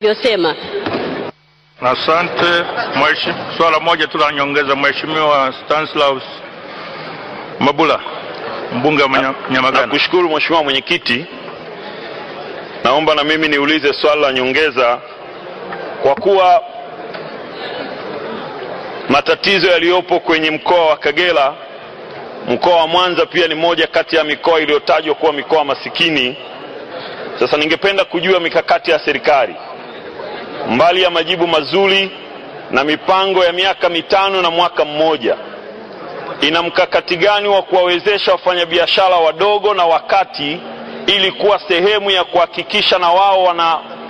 Yosema. Asante. Swala moja tu la nyongeza, Mheshimiwa Stanislaus Mabula, mbunge wa Nyamagana. Nakushukuru Mheshimiwa Mwenyekiti. Naomba na mimi niulize swala la nyongeza, kwa kuwa matatizo yaliyopo kwenye mkoa wa Kagera, mkoa wa Mwanza pia ni moja kati ya mikoa iliyotajwa kuwa mikoa masikini. Sasa ningependa kujua mikakati ya serikali, mbali ya majibu mazuri na mipango ya miaka 5 na mwaka mmoja, ina mkakati gani wa kuwawezesha wafanyabiashara wadogo na wakati ili kuwa sehemu ya kuhakikisha na wao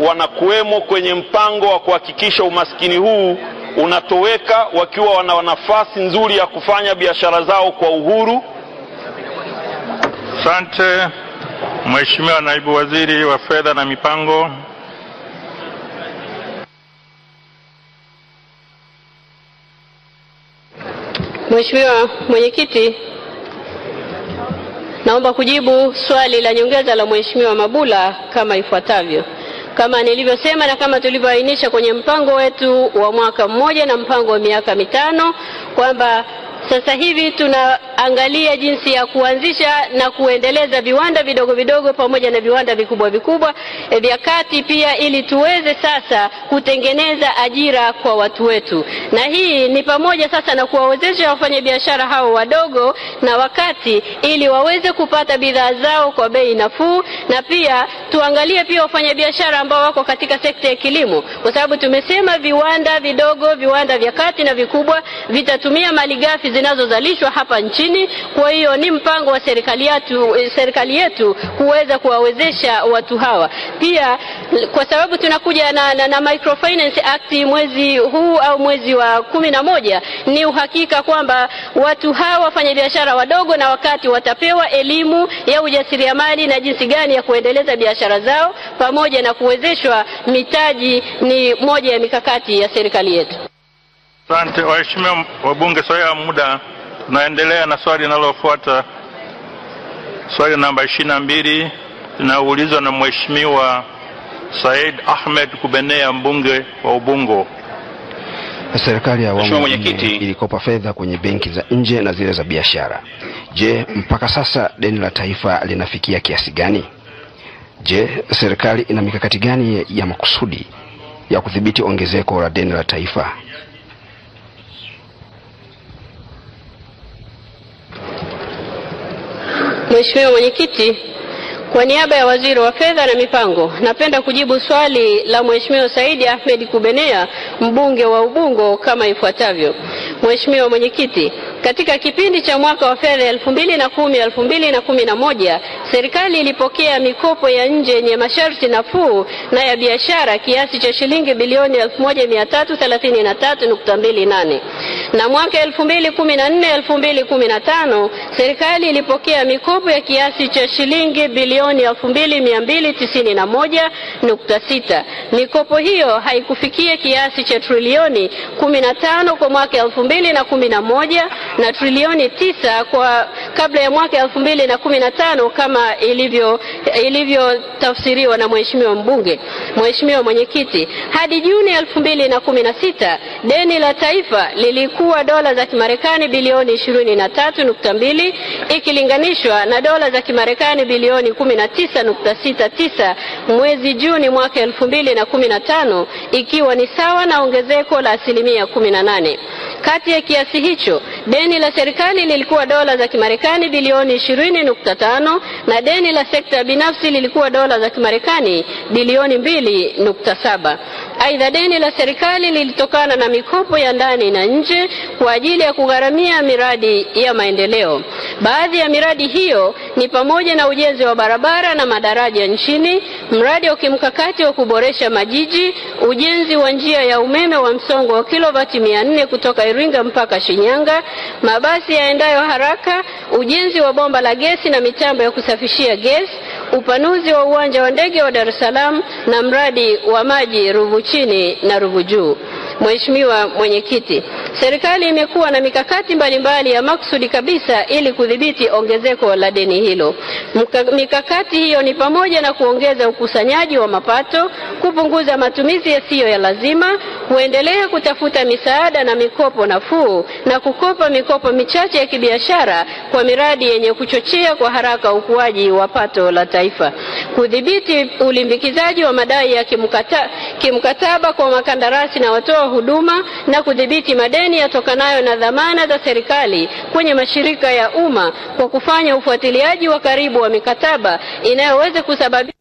wanakuwemo kwenye mpango wa kuhakikisha umaskini huu unatoweka, wakiwa wana nafasi nzuri ya kufanya biashara zao kwa uhuru? Asante. Mheshimiwa Naibu Waziri wa Fedha na Mipango. Mheshimiwa Mwenyekiti, naomba kujibu swali la nyongeza la Mheshimiwa Mabula kama ifuatavyo. Kama nilivyosema na kama tulivyoainisha kwenye mpango wetu wa mwaka mmoja na mpango wa miaka 5, kwamba sasa hivi tunaangalia jinsi ya kuanzisha na kuendeleza viwanda vidogo vidogo pamoja na viwanda vikubwa vikubwa vya kati pia, ili tuweze sasa kutengeneza ajira kwa watu wetu. Na hii ni pamoja sasa na kuwawezesha wafanyabiashara hao wadogo na wakati ili waweze kupata bidhaa zao kwa bei nafuu, na pia tuangalie pia wafanyabiashara ambao wako katika sekta ya kilimo, kwa sababu tumesema viwanda vidogo, viwanda vya kati na vikubwa vitatumia malighafi zinazozalishwa hapa nchini. Kwa hiyo ni mpango wa serikali yetu kuweza kuwawezesha watu hawa. Pia kwa sababu tunakuja na Microfinance Act mwezi huu au mwezi wa 11, ni uhakika kwamba watu hawa wafanyabiashara wadogo na wakati watapewa elimu ya ujasiriamali na jinsi gani ya kuendeleza biashara zao pamoja na kuwezeshwa mitaji. Ni moja ya mikakati ya serikali yetu. Asante. Waheshimiwa wabunge, swali ya muda. Tunaendelea na swali linalofuata. Swali namba 22 linaulizwa na Mheshimiwa Said Ahmed Kubenea, mbunge wa Ubungo. Serikali ya awamu ilikopa fedha kwenye benki za nje na zile za biashara. Je, mpaka sasa deni la taifa linafikia kiasi gani? Je, serikali ina mikakati gani ya makusudi ya kudhibiti ongezeko la deni la taifa? Mheshimiwa Mwenyekiti, kwa niaba ya Waziri wa Fedha na Mipango, napenda kujibu swali la Mheshimiwa Said Ahmed Kubenea, mbunge wa Ubungo kama ifuatavyo. Mheshimiwa Mwenyekiti, katika kipindi cha mwaka wa fedha 2010-2011, serikali ilipokea mikopo ya nje yenye masharti nafuu na ya biashara kiasi cha shilingi bilioni 1333.28. Na mwaka 2014-2015, serikali ilipokea mikopo ya kiasi cha shilingi bilioni 2291.6. Mikopo hiyo haikufikia kiasi cha trilioni 15 kwa mwaka 2011 na trilioni 9 kwa kabla ya mwaka 2015 kama ilivyo tafsiriwa na Mheshimiwa mbunge. Mheshimiwa Mwenyekiti, hadi Juni 2016 deni la taifa lilikuwa dola za Kimarekani bilioni 23.2 ikilinganishwa na dola za Kimarekani bilioni 19.69 mwezi Juni mwaka 2015, ikiwa ni sawa na ongezeko la 18%. Kati ya kiasi hicho, deni la serikali lilikuwa dola za Kimarekani bilioni 20.5 na deni la sekta binafsi lilikuwa dola za Kimarekani bilioni 2.7. Aidha, deni la serikali lilitokana na mikopo ya ndani na nje kwa ajili ya kugharamia miradi ya maendeleo. Baadhi ya miradi hiyo ni pamoja na ujenzi wa barabara na madaraja nchini, mradi wa kimkakati wa kuboresha majiji, ujenzi wa njia ya umeme wa msongo wa kilovati 400 kutoka Iringa mpaka Shinyanga, mabasi yaendayo haraka, ujenzi wa bomba la gesi na mitambo ya kusafishia gesi, upanuzi wa uwanja wa ndege wa Dar es Salaam na mradi wa maji Ruvu Chini na Ruvu Juu. Mheshimiwa Mwenyekiti, Serikali imekuwa na mikakati mbalimbali ya maksudi kabisa ili kudhibiti ongezeko la deni hilo. Mikakati hiyo ni pamoja na kuongeza ukusanyaji wa mapato, kupunguza matumizi yasiyo ya lazima, kuendelea kutafuta misaada na mikopo nafuu na kukopa mikopo michache ya kibiashara kwa miradi yenye kuchochea kwa haraka ukuaji wa pato la taifa. Kudhibiti ulimbikizaji wa madai ya kimkataba kwa makandarasi na watoa huduma na kudhibiti madeni yatokanayo na dhamana za serikali kwenye mashirika ya umma kwa kufanya ufuatiliaji wa karibu wa mikataba inayoweza kusababisha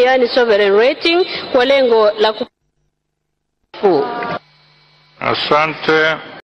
yani sovereign rating kwa lengo la Asante.